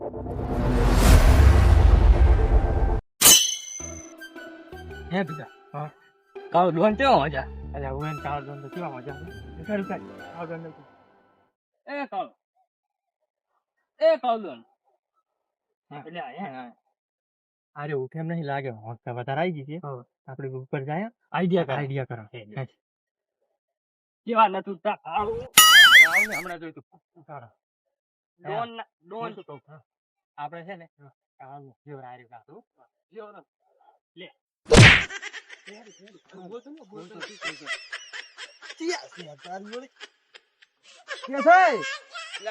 હે બીજા હા કાળ ડોન કેવો મજા અરે હું કાળ દોન તો કેવા મજા આવે કાળ દોન એ કાળ ડોન એટલે હે અરે ઉઠે એમ નહીં લાગે હોંકા વધારે આવી ગઈ છે આપણે ઉપર જાય આઈડિયા કરો કેવા નતું તા કાળું આવને હમણાં જોઈ તું ઉતારો ડોન શું કહું આપણે છે ને કાળનું જેવર આર્યું કાતું લે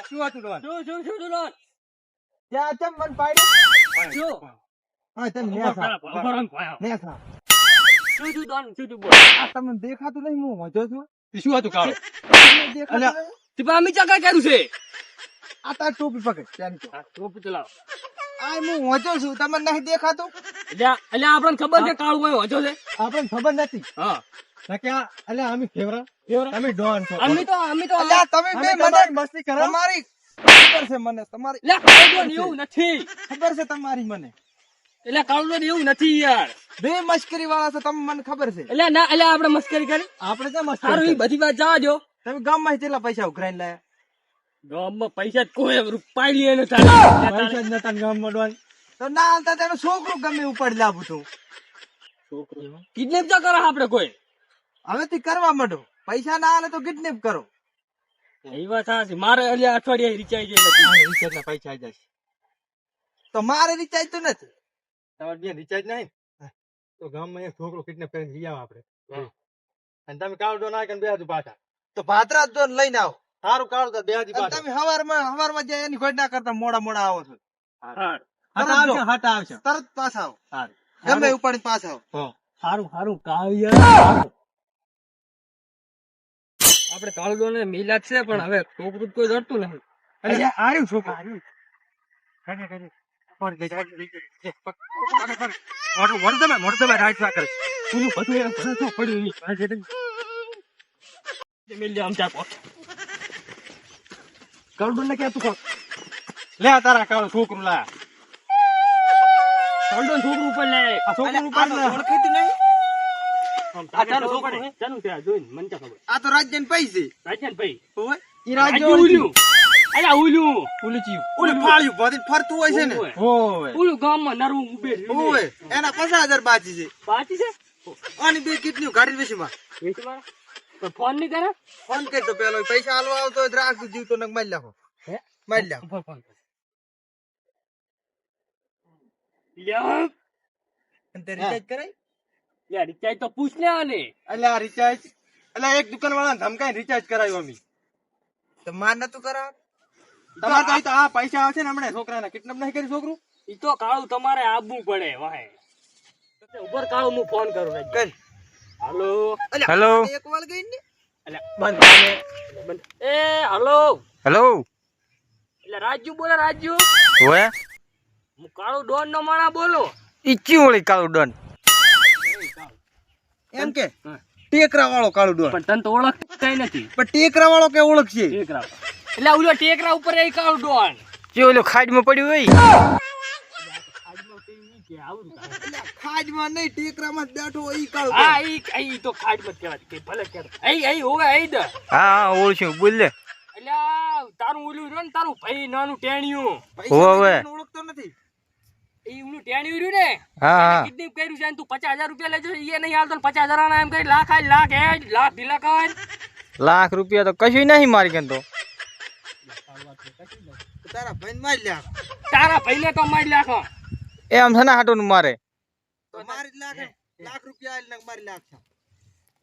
શું હતું ડોન શું ડોન ત્યાં ચમ મન પાડ્યું શું હા તમે નેસા શું બોલ આ તમને દેખાતું નહીં હું મજો છું શું હતું કાળું દેખાતું તે અમે ચકા કર્યું છે આ તાર ટોપી પકડ ત્યાં તો ટોપી ચલાવ આ હું મજો છું તમને નહીં દેખાતું એટલે આપણને ખબર છે કાળું કોઈ હોજો છે આપણને ખબર નથી હા ક્યાં એટલે અમે ફેવરા તમે ડોન છો અમે તો અલ્યા તમે બે મને મસ્તી કરો તમારી ખબર છે મને તમારી એટલે કાળું એવું નથી ખબર છે તમારી મને એટલે કાળું એવું નથી યાર બે મસ્કરી વાળા છો તમે મને ખબર છે એટલે ના એટલે આપણે મસ્કરી કરી આપણે ક્યાં સારું મસ્કરી એ બધી વાત જવા દો તમે ગામમાં કેટલા પૈસા ઉઘરાઈને લાયા ગામમાં પૈસા કોઈ રૂપાઈ લે ને પૈસા જ નતા ગામમાં ડોન તો ના હાલતા તેનું છોકરું ગમે ઉપાડી લાવું તું કિડનેપ તો કરો આપણે કોઈ હવેથી કરવા માંડો પૈસા ના હાલે તો કિડનેપ કરો એ વાત સાચી મારે એટલે અઠવાડિયે રિચાર્જ નથી રિચાર્જ પૈસા આવી જશે તો મારે રિચાર્જ તો નથી તમારે બે રિચાર્જ નહીં તો ગામમાં એક છોકરો કિડનેપ કરીને લઈ આવો આપણે અને તમે કાળ ડોન આ બે હાજુ પાછા તો ભાદરા ડોન લઈને આવો સારું કાળ તો બે હાજુ પાછા તમે હવારમાં જાય એની ખોટ ના કરતા મોડા આવો છો હટ આવશે તરત પાછા આવો ગમે ઉપાડી પાછા આવો સારું કાળિયા આપણે કાળું ને મિલાદ છે પણ હવે છોકરું કોઈ જડતું નથી અરે આર્યું છોકરું આર્યું લે તારા કાળું છોકરું લા છોકરું ઉપર લે છોકરું ઉપર ઓળખીતી નહીં આ તો રાજ્ય પૈસે ઈ રાજ્ય ઓલું ફાળ્યું બધી ફરતું હોય છે ને ઓલું ગામમાં નરવું ઉભે ઓય એના 50,000 બાકી છે આની બે કિડની ગાડી વેચીમાં ફોન નહીં કરે ફોન કરી તો પેલો પૈસા હાલવા આવતો હોય રાખજો જીવ તો નક મારી નાખો મારી નાખો અંતે રિચાર્જ કરાય રિચાર્જ તો પૂછ ને આને એટલે આ રિચાર્જ એટલે એક દુકાન વાળા ધમકાઈ રિચાર્જ કરાવ્યું અમે તો માર નતું કરાવ તમારે તો આ પૈસા આવશે ને હમણાં છોકરાના કિડનેપ નહીં કરી છોકરું ઈ તો કાળું તમારે આવવું પડે વાહે ઉપર કાળું હું ફોન કરું કર હાલો હેલો એક વાળ ગઈ ને એટલે બંધ એ હાલો હેલો એટલે રાજુ બોલે રાજુ ઓએ હું કાળું ડોન નો માણા બોલો ઈચ્છી ઓળી કાળું ડોન એમ કે ટેકરા વાળો કાળું ડોન પણ તને તો ઓળખતા નથી પણ ટેકરા વાળો કે ઓળખશે ટેકરા એટલે ઓલો ટેકરા ઉપર એ કાળું ડોન જે ઓલો ખાડમાં પડ્યું હોય ખાડમાં નહીં ટેકરામાં બેઠો ઈ કાળું હા ઈ તો ખાડમાં કહેવાય કે ભલે કે એ હોવે એ દ હા ઓળખ્યું બોલ લે એટલે તારું ઓલું રહ્યું ને તારું ભાઈ નાનું ટેણિયું હોવે ઓળખતો નથી એ ઓલું ટેણિયું રહ્યું ને હા કિડનેપ કર્યું છે તું 50,000 રૂપિયા લેજો એ નહીં હાલતો 50,000 ના એમ કરી લાખ ઢીલા કર લાખ રૂપિયા તો કશું નહીં મારી ગયો તારા ભાઈ મારી લ્યા તારા ભાઈને તો મારી લાખ એમ છે ને હાટું મારે તો મારી લાખ રૂપિયા આલ નક મારી લાખ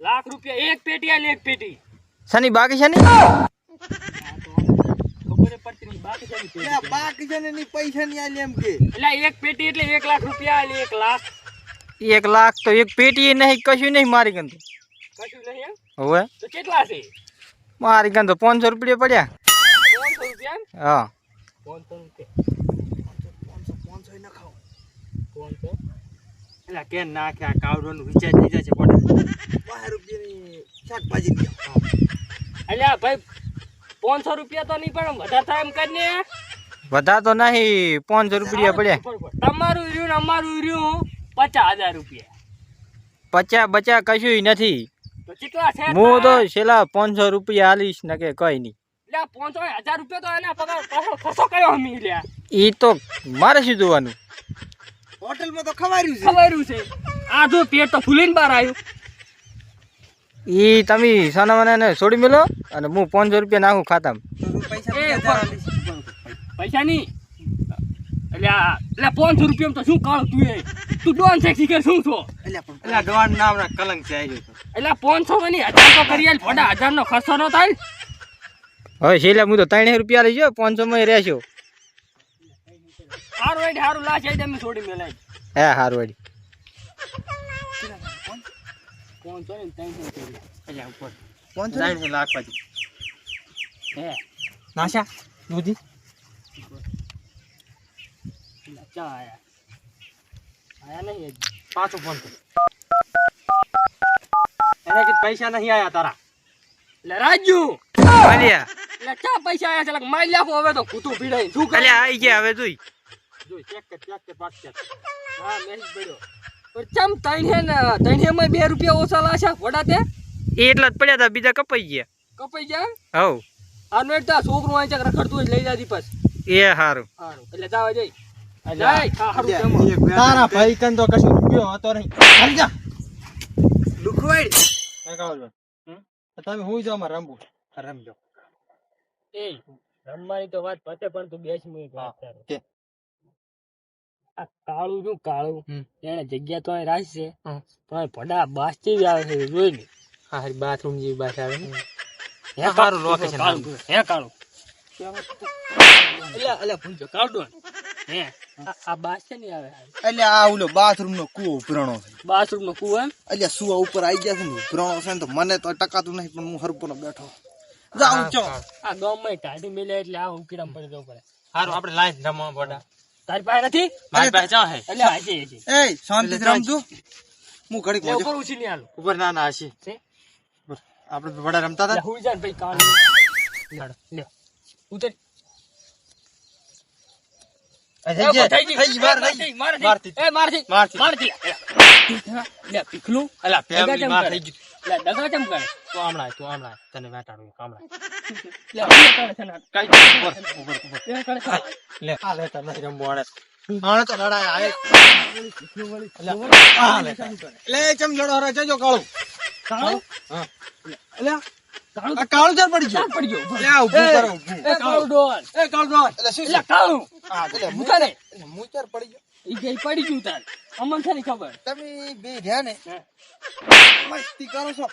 લાખ રૂપિયા એક પેટી આલે એક પેટી સની બાકી છે ને ખબર પડતી નહીં બાકી છે પેટી બાકી છે ને ની પૈસા ની આલે એમ કે એટલે એક પેટી એટલે 1 લાખ રૂપિયા આલે 1 લાખ 1 લાખ તો એક પેટી નહીં કશું નહીં મારી ગયો કશું નહીં એમ હોવે તો કેટલા છે મારી ગયો 500 રૂપિયા પડ્યા 500 રૂપિયા હા 500 ના ખાઓ 500 એટલે કે નાખ્યા કાવડો નું વિચાર થઈ જશે પોડે 12 રૂપિયાની શાકભાજી અલ્યા ભાઈ 500 રૂપિયા તો નહીં પણ વધારે થાય એમ કરીને વધા તો નહીં 500 રૂપિયા પડ્યા. તમારું રહ્યું ને અમારું રહ્યું 50,000 રૂપિયા. પચા બચા કશું નથી. તો કેટલા છે હું તો તાર? છેલ્લા 500 રૂપિયા આલીશ ને કે કઈ નહીં. લે 500,000 રૂપિયા તો એના પગાર પાછો ખર્ચો કર્યો અમે લ્યા. ઈ તો મારે શું જોવાનું. હોટલમાં તો ખવાર્યું છે. ખવાયું છે આ જો પેટ તો ફૂલીને બહાર આવ્યું. ઈ તમે સાના મને છોડી મેલો અને હું 500 રૂપિયા નાખું ખાતામાં. પૈસા એ 50,000 આલીશ. પૈસા નહીં એટલે 500 રૂપિયા તો શું કાળ તું એ તું ડોન છે શીખે શું છો અલ્યા પણ અલ્યા ડોન નામના કલંક છે આવી ગયો. એટલે 500 ની 1000 તો કરી આલ ફોડા 1000 નો ખર્ચો નો થાય. હવે છેલ્લા હું તો 300 રૂપિયા લઈ જાઉં 500 માં રહેશો. હારું એડ હારું લાશ આઈ તમે છોડી મેલાય. હે હારું વળી. 500 ને 300 કરી અલ્યા ઉપર 300 લાખ પછી હે નાશા દૂધી ચા આયા નહીં હજી. પાછો ફોન કર. એને કે પૈસા નહીં આયા તારા. એટલે રાજુ અલ્યા એટલે ચા પૈસા આયા છે like મારી લાખો હવે તો કૂતું પીડાઈ શું કરે અલ્યા આઈ ગયા હવે જોઈ. જો ચેક કર પાછ કર. હા મેસેજ પડ્યો પણ ચમ તૈણે માં 2 રૂપિયા ઓછા લાશા વડા તે એ એટલા જ પડ્યા હતા બીજા કપાઈ ગયા. કપાઈ ગયા. હવ આનો એક તા છોકરું અહીં ચક રખડતું હોય લઈ જા દીપસ. એ હારું. હારું એટલે જાવા જઈ જાય હારું જમો. તારા ભાઈ કન તો કશું રૂપિયો હતો નહીં. હાલ જા લુખવાડ તમે હું જો માં રમવું રમજો. એ રમવાની તો વાત પતે પણ તું 2 મિનિટ વાત કર. કે આ કાળું શું કાળું એને જગ્યા તો અહીં રાખી છે હમ. પણ ભડા બાસ જેવી આવે છે જોઈ ને. હા હારી બાથરૂમ જેવી બાથ આવે ને. હે સારું location કાળું હે કાળું એટલે એટલે ભૂલજો કાળું હે આ બાસ છે ને આવે એટલે આ ઓલો બાથરૂમ નો કૂવો ઉભરાણો છે. બાથરૂમ નો કુવો એમ એટલે સુવા ઉપર આવી ગયા છે ને ઉભરાણો છે ને તો મને તો ટકાતું નહીં પણ હું હરપોનો બેઠો જાઉં ચો. આ ગામમાં ટાઢી મેલે એટલે આ ઉકીડામાં પડી જવું પડે. હારું આપણે લાઈન રમવા પડે. તારી પાસે નથી મારી પાસે ચા હે. એટલે હાચી હાચી એ શાંતિ રમજો હું ઘડીક લે મોજો ઉપર ઉછી નહીં હાલો ઉપર ના ના હશે છે આપણે તો વડા રમતા લે હતા. હુઈ જા ને ભાઈ કાળ લે ઉતર લે પીખલું અલા દગા ફેમિલી ચમ માં કરે? થઈ ગયું. લે દગા ચમ કરે તો હમણાં તને વેટાડું કામડા લે ઉતર કરે છે ના કઈ ઉપર ઉપર ઉપર તે કરે છે લે આ લે તને નહીં રમવું આણે તો લડાય આય લે ચમ લડો રે જજો કાળું કાળું હા લે કાળું આ કાળું ચાર પડી ગયો. ચાલ પડી ગયો લે આ ઊભું કરો ઊભું. એ કાળું ડોન એ કાળું દોન એટલે શું એટલે કાળું હા એટલે મુકા ને હું ચાર પડી ગયો. ઈ ગઈ પડી ગયું તાર અમન છે ની ખબર તમે બે રહ્યા ને હે. મસ્તી કરો છો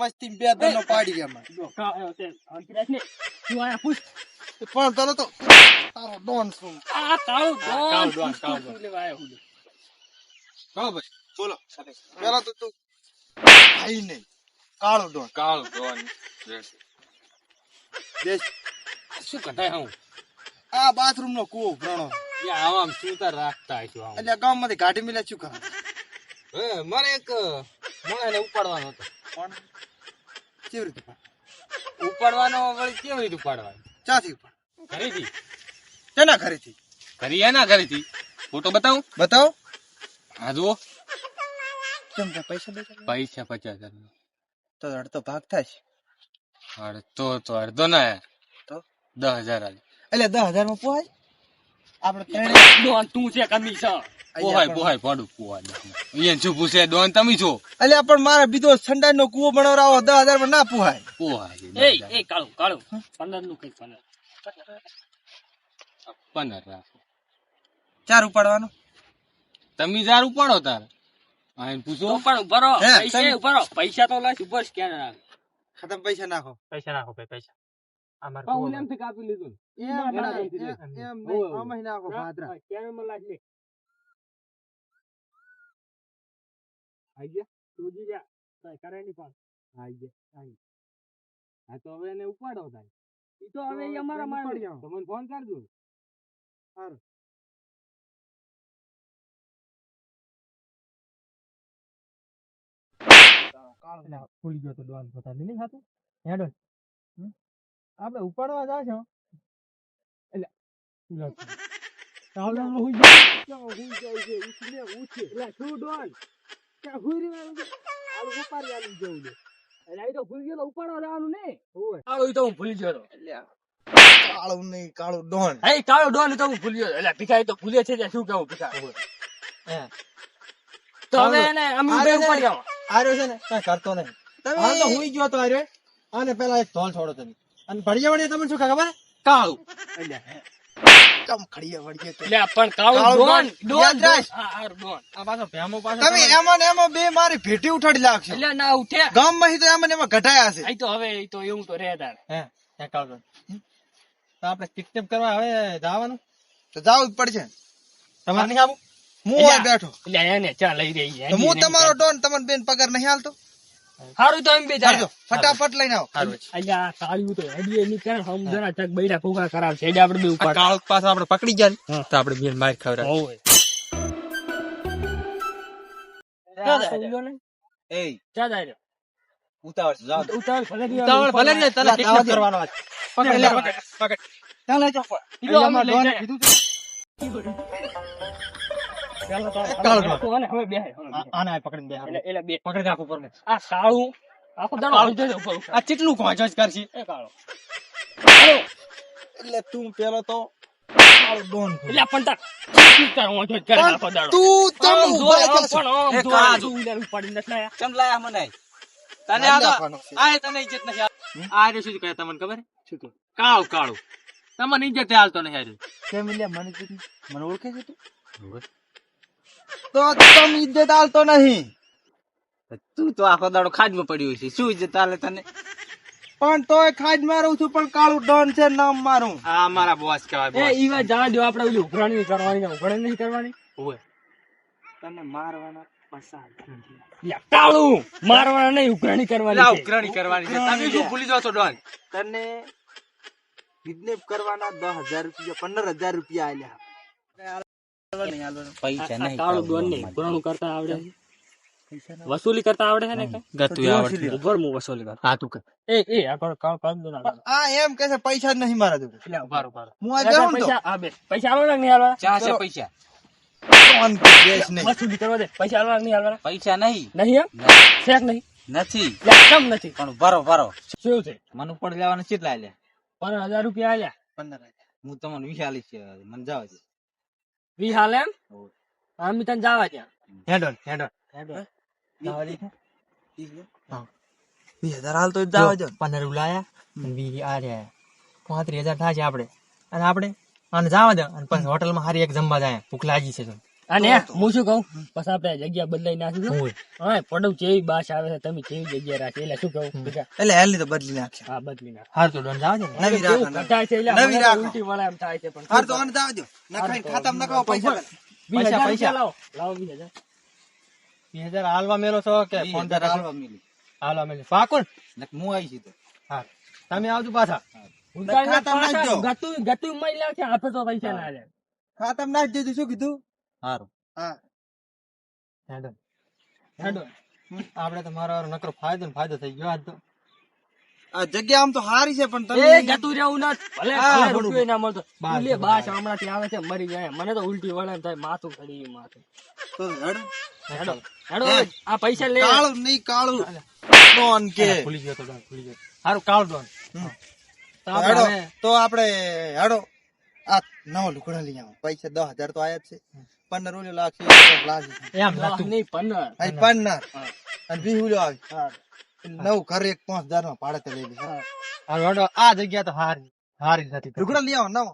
મસ્તી બે દનો પાડી ગયા મને. જો કાળો છે અંતરાજ ને તું આયા પૂછ પણ તને તો તારો ડોન શું આ કાળું કાળું ડોન ડોન, કાળું પૂછ લેવા આયો હું કહો ભાઈ બોલો પેલા તો તું ભાઈ નહીં કાળો ડોન દેશ શું કટાય હું આ બાથરૂમ નો કૂવો ભરાણો આમ શું તાર રાખતા હશો આમ એટલે ગામ માંથી ગાડી મિલે શું કરે મારે એક મોણાને ઉપાડવાનો હતો પણ કેવી રીતે ઉપાડવાનો વળી કેવી રીતે ઉપાડવાનો ચાથી ઉપર ઘરેથી તેના ઘરેથી ઘરી એના ઘરેથી ફોટો બતાવું બતાવો હા જુઓ કેમ કે પૈસા બેચા પૈસા 50,000 તો અડધો ભાગ થાય અડધો તો અડધો ના તો 10,000 આલે એટલે 10,000 માં પોહાય આપણે ત્રણે ડોન તું છે કમી છે પોહાય પાડું પોહાય અહીંયા શું પૂછે ડોન તમે છો એટલે પણ મારે બીજો સંડાસ નો કૂવો બનાવરાવો 10,000 માં ના પોહાય પોહાય એ કાળું 15 નું કઈ 15 રાખો ચાર ઉપાડવાનો તમે જાર ઉપાડો તાર આઈને પૂછો પણ ઉભરો હે, પૈસા તમે- ઉભરો પૈસા તો લાશ ઉપર સ્કેનર આવે ખતમ પૈસા નાખો ભાઈ પૈસા અમાર પણ હું એમથી કાપી લીધું આમાં નાખો ભાદરા સ્કેનર માં લાશ લે આઈ ગયા તુજી જા કઈ કરે ની પણ આઈ ગયા હા તો હવે એને ઉપાડો થાય ઈ તો હવે ઈ અમારા માં તમને ફોન કરજો ભૂલી ગયો તો ડોન પતા નહીં ખાતું હેડો આપણે ઉપાડવા જાશો એટલે તાવડાનો હુઈ જાય હુઈ જાય છે ઉછલે ઉછે એટલે શું ડોન ક્યાં હુઈ રહ્યો છે આલ ઉપાડી આલી જવું છે એટલે આ તો ભૂલી ગયો ઉપાડવા જવાનું ને ઓય કાળો તો હું ભૂલી ગયો એટલે કાળું નહીં, કાળું ડોન. હે કાળો ડોન તો હું ભૂલી ગયો એટલે ભીખાઈ તો ભૂલે છે શું કેવું ભીખા હે. તો હવે એને અમે બે ઉપાડી આવો આર્યો છે ને કઈ કરતો નહીં. આ તો હુઈ ગયો તો આર્યો. આને પેલા એક ઢોલ છોડો તમે. અને ભડિયા વડિયા તમને શું ખબર હે? કાળું કમ ખડિયા વડિયા કે. એટલે પણ કાળું કાળું ડોન યાદ રાખ. હા ડોન આ પાછો ભેમો પાછો તમે એમાં ને એમાં બે મારી ભેટી ઉઠાડી લાગશો. એટલે ના ઉઠે ગામમાં તો એમાં ને એમાં ઘટાયા છે. આ તો હવે એ તો એવું તો રહે તાર હે હે કાળું. તો આપણે કિડનેપ કરવા હવે જવાનું તો જાવું જ પડશે. તમારે નહીં આવું? હું આ બેઠો એટલે એને ચા લઈ રહી તો હું તમારો ડોન તમને બેન પગાર નહીં હાલતો. હારું તો એમ બે જાય ફટાફટ લઈને આવો. અલ્યા કાળિયું તો હેડીએ ની કરે હમ જરા ચક બૈડા ફોગા કરાવ છે એટલે આપણે બે ઉપાડ કાળો પાછો આપણે પકડી ગયા ને તો આપણે બેન માર ખવડાવ. ઓય એ ચા જાય ઉતાવળ છે, જાઓ. ઉતાવળ ભલે દી ઉતાવળ ભલે ને તને કિડનેપ કરવાનો આજ. પકડ લે પકડ. ચાલ લે ચોપ. અમે લઈ જાય. કીધું છે. ચાલો કાળું તો આને હવે બે આને આ પકડીને બે આપણે. એટલે બે પકડી રાખો ઉપર ને. આ કાળું આખો દાડો હાલ જજો ઉપર આ કેટલું કોંચો કરશી. એ કાળો એટલે તું પેલો તો કાળો ડોન છે. એટલે પણ તાર તાર હું જ કરે આખો દાડો તું તમે આમ ઉભા જોય, આમ થશો. પણ આમ એ જોય, કાળું. તું ઉડાડ ઉપાડી નથી લાયા. કેમ લાયા મને? તને આ તો આ તને ઇજ્જત નથી. આ રે શું કહે તમને ખબર? શું કહે? કાળું કાળું. તમને ઇજ્જત હાલતો નહીં હારે. કેમ લે મને કીધું? મને ઓળખે છે તું? તો તમે ઇજ્જત હાલતો નહીં. તું તો આખો દાડો ખાજમાં પડ્યો છે. શું ઇજ્જત હાલે તને? પણ તોય ખાજ મારું છું પણ કાળું ડોન છે નામ મારું. આ મારા બોસ કહેવાય. એ ઈ વાત જવા દો આપણે ઓલી ઉઘરાણી નહીં કરવાની ને ઉઘરાણી નહીં કરવાની ઓય તને મારવાના પસાર. યા કાળું મારવાના નહીં ઉઘરાણી કરવાની છે. ઉઘરાણી કરવાની છે. તમે શું ભૂલી જાવ છો ડોન? તને કિડનેપ કરવાના 10,000 રૂપિયા 15,000 રૂપિયા આલ્યા. પૈસા આ કાળું ડોન નહીં ઉઘરાણું કરતા આવડે છે? વસૂલી કરતા આવડે છે ને કઈ? ગતું આવડે. ઉભર હું વસૂલી કર હા તું કર. એ આ કાળ કાળ દો ના આ એમ કે છે પૈસા જ નહીં મારા જોડે. એટલે ઉભાર ઉભાર હું આ જાઉં તો પૈસા આ બે પૈસા આલવાના કે નહીં આલવાના? ચા છે પૈસા. ડોન કે દેશ નહીં. વસૂલી કરવા દે પૈસા આલવાના કે નહીં આલવાના? પૈસા નહીં. નહીં એમ શેક નહીં નથી. યા કેમ નથી પણ ભરો ભરો. શું છે મને ઉપર લેવાના કેટલા આલ્યા? 15,000 રૂપિયા આલ્યા 15,000. હું તમને 20 આલીશ. મને જાવ દે. 20 હાલ એમ અમે તને જવા ત્યાં હેડોન હેડોન હેડો. જાવા દે. હા 20,000 હાલ તો જાવા દો. 15 ઉલાયા 20 આ રહ્યા 35,000 થાય છે આપણે. અને આપણે આને જાવા દે અને પછી હોટલમાં હારી એક જમવા જાય. ભૂખ લાગી છે તો. અને હું શું કહું પછી આપણે જગ્યા બદલાઈ નાખી હા પડવું જેવી બાસ આવે છે તમે જેવી જગ્યા રાખી એટલે શું કહું બીજા એટલે હેલી તો બદલી નાખશે. હા બદલી નાખ હાર તો ડોન જાવા દે. નવી કેવું રાખો. ઘટાય છે એટલે નવી મને રાખો. ઉલટી વળે એમ થાય છે પણ હાર તો આને જાવા દો. નખાઈને ખાતામાં નખાવો પૈસા. 20,000 પૈસા. લાવો લાવો 20,000 20,000 હાલવા મેલો છો કે 15,000 હાલવા મેલી? હાલવા મેલી. પાકોણ હું આવી છું તો. હા તમે આવજો પાછા. ખાતામાં નાખજો. ગતું મળી લાવ છે આપે તો પૈસા ના લે ખાતામાં નાખી દીધું. શું કીધું? હારું. હા હેડો હેડો આપણે તો મારો નકરો ફાયદો ને ફાયદો થઈ ગયો આજ તો. આ જગ્યા આમ તો હારી છે પણ એ ગતું રહેવું ના ભલે હા, ભલે બરોબર. રૂપિયો ના મળતો બાર, લે બાસ હમણાંથી આવે છે મરી જાય મને તો ઉલટી વળે એમ થાય માથું ચડી ગયું માથું તો હેડો. હેડો હેડો હે. આ પૈસા લે કાળું નહીં કાળું ડોન કે ભૂલી ગયો તો ડોન ભૂલી ગયો. હારું કાળું ડોન. હેડો તો આપણે હેડો આ નવો લુગડા લઈ આવો. પૈસા 10,000 તો આયા જ છે. 15 ઓલો લાગશે એમ લાખ નહીં 15 અને 15 અને 20 ઓલો આવી. નવ ઘર એક 5,000 માં ભાડે લઈ લીધું. હારું હેડો આ જગ્યા તો હારી હારી નથી. લુગડા લઈ આવો નવો.